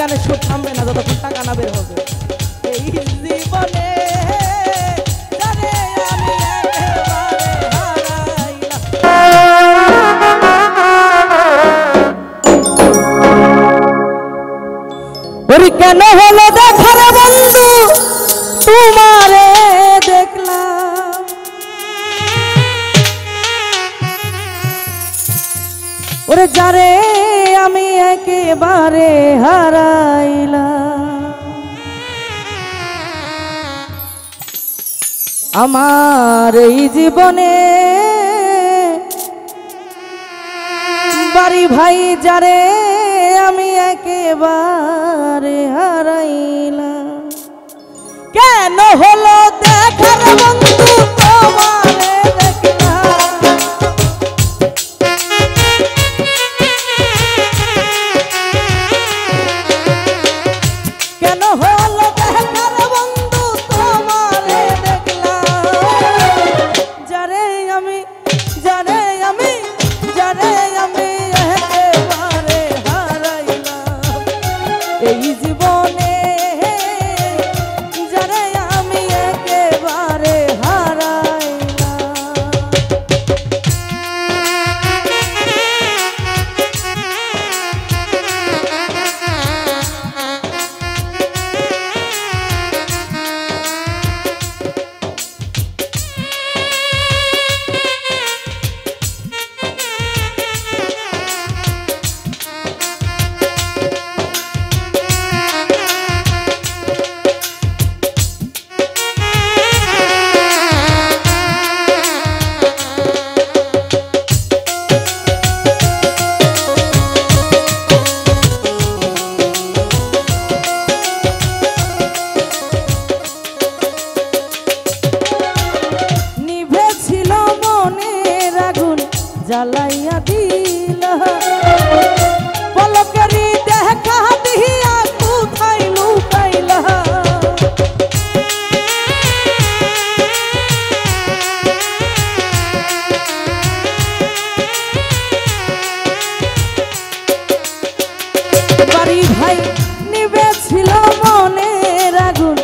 গানের সুর থামবে না যতক্ষণ টাকা না বের হবে। এই জীবনে জানে আমি একেবারে হারাইলাম। ওরে কেন হলো দেখার বন্ধু তোমারে দেখলাম, ওরে যারে আমি একেবারে হারাইলাম। আমার এই জীবনে বাড়ি ভাই যারে আমি একেবারে হারাইলাম। কেন হলো দেখার বন্ধু তোমারে দেখলাম, কেন হলো দেখার বন্ধু তোমারে দেখলাম। যারে আমি একেবারে হারাইলাম। এই জীবনে যারে আমি একেবারে হারাইলাম। জ্বালাইয়া দিল পলকেরি দেখা দিয়া কোথায় লুকাইলা। বাড়ি ভাই নিভেছিল মনের আগুন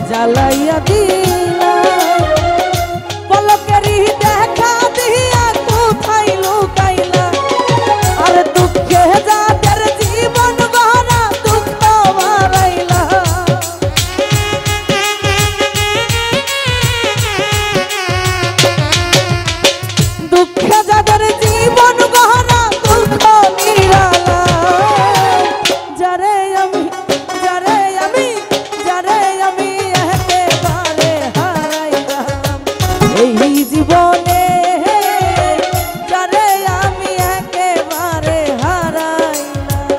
জ্বালাইয়া দিল পলকেরি দেখা দিয়া কোথায় লুকাইলা। আর দুঃখে যাদের জীবন ভরা দুঃখ বাড়াইলা। দুঃখে যাদের জীবন ভরা দুঃখ নিরালা। যারে আমি একেবারে হারাইলাম। এই জীবনে যারে আমি একেবারে হারাইলাম।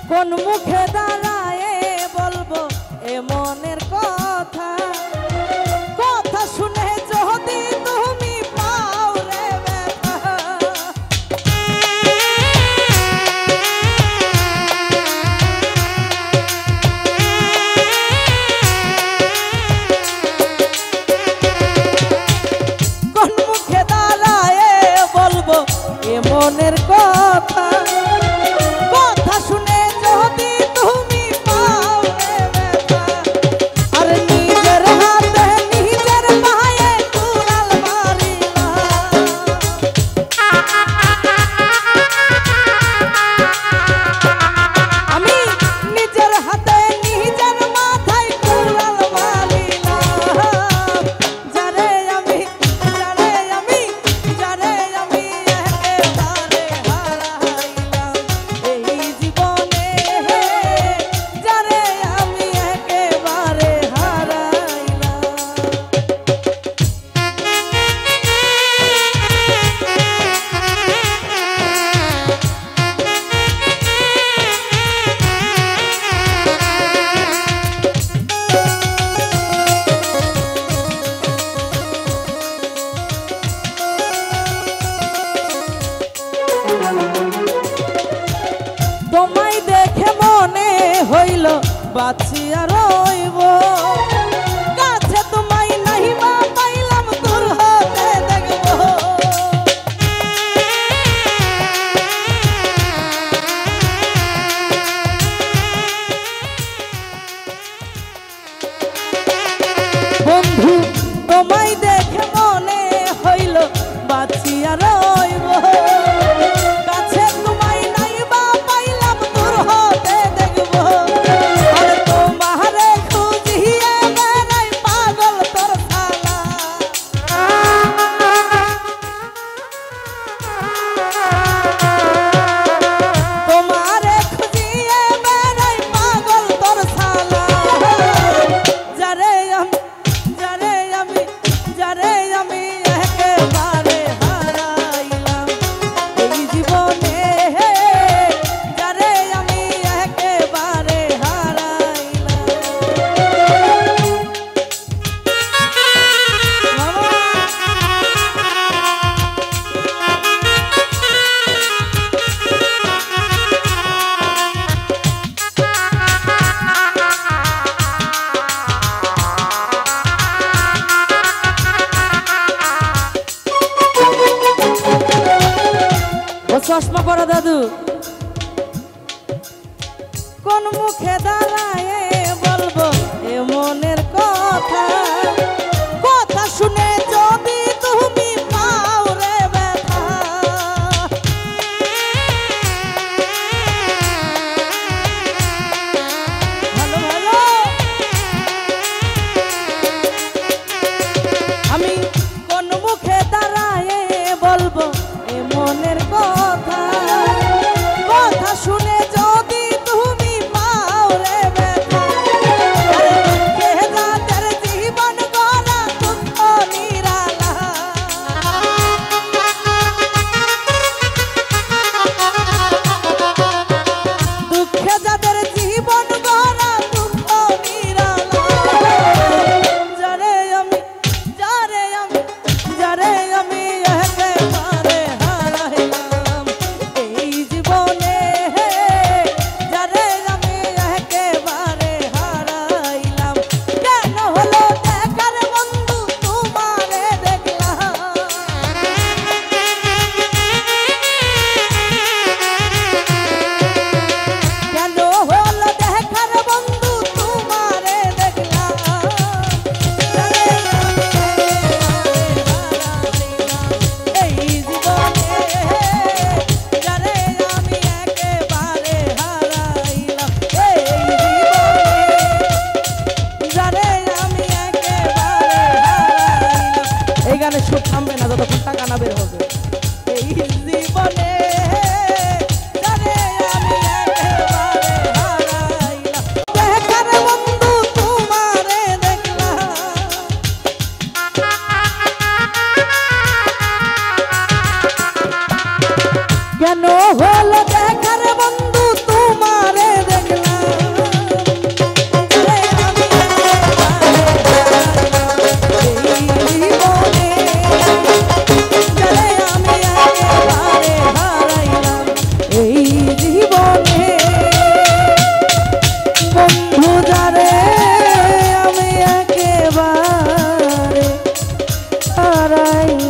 কোন মুখে দাঁড়ায়ে বলবো এ মনের কথা, কথা শুনে যদি তুমি পাও রে ব্যথা। কোন মুখে দাঁড়ায়ে বলবো এ মনের কথা, কথা শুনে যদি বাঁচিয়া রইব কাছে তোমায় নাই বা পাইলাম দূর হতে দেখব বন্ধু তোমায় দেখে মনে হইল বাঁচিয়া রইব কাছে তোমায় নাই বা পাইলাম দূর হতে দেখব আরে তোমারে খুঁজিয়ে বেড়াই পাগল তোর শালা তোমারে খুঁজিয়ে বেড়াই পাগল তোর শালা যারে আমি একেবারে হারাইলাম এই জীবনে যারে আমি একেবারে হারাইলাম চশমা পরা দাদু কোন মুখে দাঁড়ায় বলবো এ মনের কথা কথা শুনে যদি তুমি পাও রে ব্যথা ভালো ভালো আমি কোন মুখে দাঁড়ায় বলবো এ মনের কথা কথা শুনে যদি তুমি পাও রে ব্যথা দুঃখে যাদের জীবন গড়া দুঃখ নিরালা দুঃখে যাদের জীবন গড়া দুঃখ নিরালা যারে আমি একেবারে হারাইলাম এই জীবনে যারে আমি একেবারে হারাইলাম কেন হলো দেখার বন্ধু তোমারে দেখলাম কেন হলো দেখার বন্ধু তোমারে দেখলাম এই জীবনে যারে আমি একেবারে হারাইলাম এই জীবনে যারে আমি একেবারে হারাইলাম এই গানের সুর থামবে না যতক্ষণ টাকা না বের হবে এই জীবনে যারে আমি একেবারে হারাইলাম দেখার বন্ধু তোমারে দেখলাম কেন হলো দেখার বন্ধু তোমারে দেখলাম যারে আমি এই জীবনে বন্ধু যারে আমি একেবারে হারাইলাম